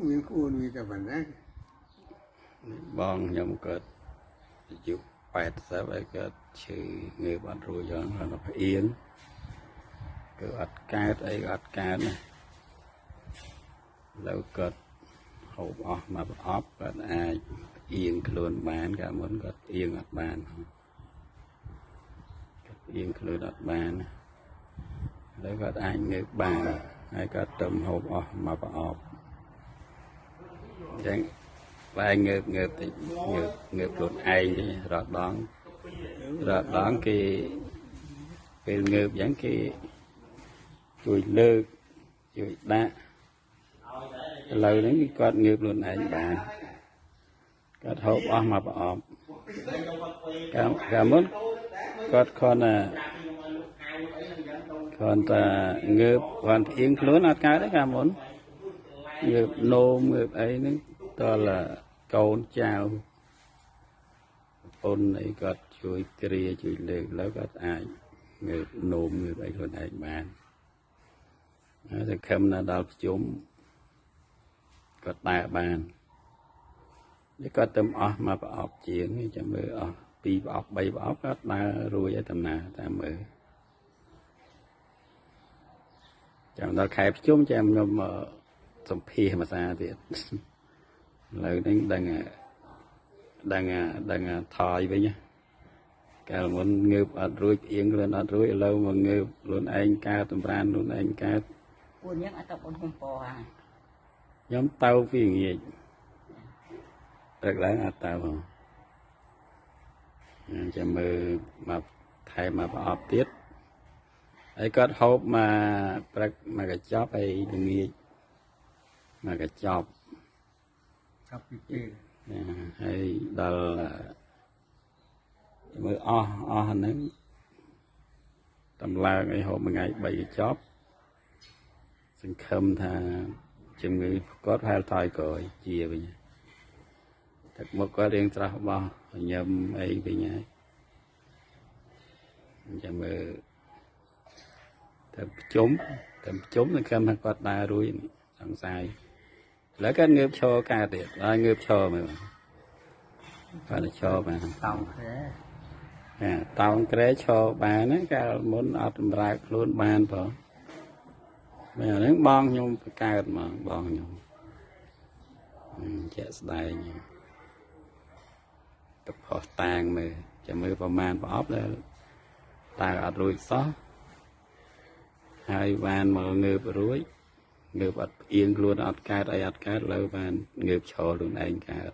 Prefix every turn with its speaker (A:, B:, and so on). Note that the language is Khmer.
A: មានគួរមានតែប៉ុណ្ណា
B: បងខ្ញុំកើតអាយុ80ហើយកើតឈឺងើបអត់រួចហ្នឹងគាត់ផ្អៀងគឺអត់កើតអីអត់កើតណាแล้วគាត់ហូបអស់មកប្រអប់គាត់អាចផ្អៀងខ្លួនបានកាលមុនគាត់ផ្អៀងអត់បានគាត់ផ្អៀងខ្លួនអត់បានแล้วគាត់អាចងើបបានហើយគាត់ទៅហូបអស់មកប្រអប់អញ្ចឹងបែងងើបតិចងើបខ្លួនឯងរត់ដងគេពេលងើបអញ្ចឹងគេជួយលើកជួយដាក់ឥឡូវហ្នឹងគាត់ងើបខ្លួនឯងបានគាត់ហូបអស់មកប្រអប់កាលមុនគាត់គ្រាន់តែងើបគាត់ផ្អៀងខ្លួនអត់កើតទេកាលមុនងើបនោមងើបអីហ្នឹងតលកូនចៅប្រពន្ធអីគាត់ជួយគ្រាជួយលើកแล้วគាត់អាចងើបនោមងើបអីខ្លួនឯងបានហើយសង្ឃឹមណាដល់ប្រជុំគាត់ដើរបាននេះគាត់ទៅអស់មកប្រអប់ជាងចាំមើលអស់2ប្រអប់3ប្រអប់គាត់ដើររួចហើយដំណើរតាមមើលចាំដល់ខែប្រជុំចាំខ្ញុំសម្ភាសភាសាទៀតឥឡូវនេះដឹងថយវិញកាលមុនងើបអត់រួចផ្អៀងខ្លួនអត់រួចឥឡូវមកងើបខ្លួនឯងកើតតម្រានខ្លួនឯងកើត
C: ពួកយើងអត់ទៅបនហុំពោហើយ
B: ខ្ញុំទៅពីងាយព្រឹកឡើងអត់ទៅផងចាំមើលមកថែមមកប្រអប់ទៀតហើយគាត់ហូបមកព្រឹកមកកញ្ចប់ហើយល្ងាចមកកញ្ចប់
A: ចាប់ពីពេល
B: ហើយដល់មើលអស់ហ្នឹងតម្លើងឲ្យហូបមួយថ្ងៃ3កញ្ចប់សង្ឃឹមថាជំងឺគាត់ប្រហែលថយក្រោយជាវិញទឹកមុខគាត់រៀងស្រស់បោះញឹមអីវិញហើយចាំមើលទៅប្រជុំសង្ឃឹមថាគាត់ដើររួចសង្ស័យឥឡូវគាត់ងើបឈរកើតទៀតហើយងើបឈរមើលគាត់ឈរបាន
A: តោងក្រែ
B: តោងក្រែឈរបានណាកាលមុនអត់សម្រាប់ខ្លួនបានផងមែនហ្នឹងបងខ្ញុំបង្កើតមកបងខ្ញុំជាក់ស្ដែងទៅផុសតាងមើលចាំមើលប្រមាណប្រអប់ដែលតើអត់រួចសោះហើយបានមកងើបរួចងើបអត់ផ្អៀងខ្លួនអត់កើតអីអត់កើតលើបានងើបឈរខ្លួនឯងកើត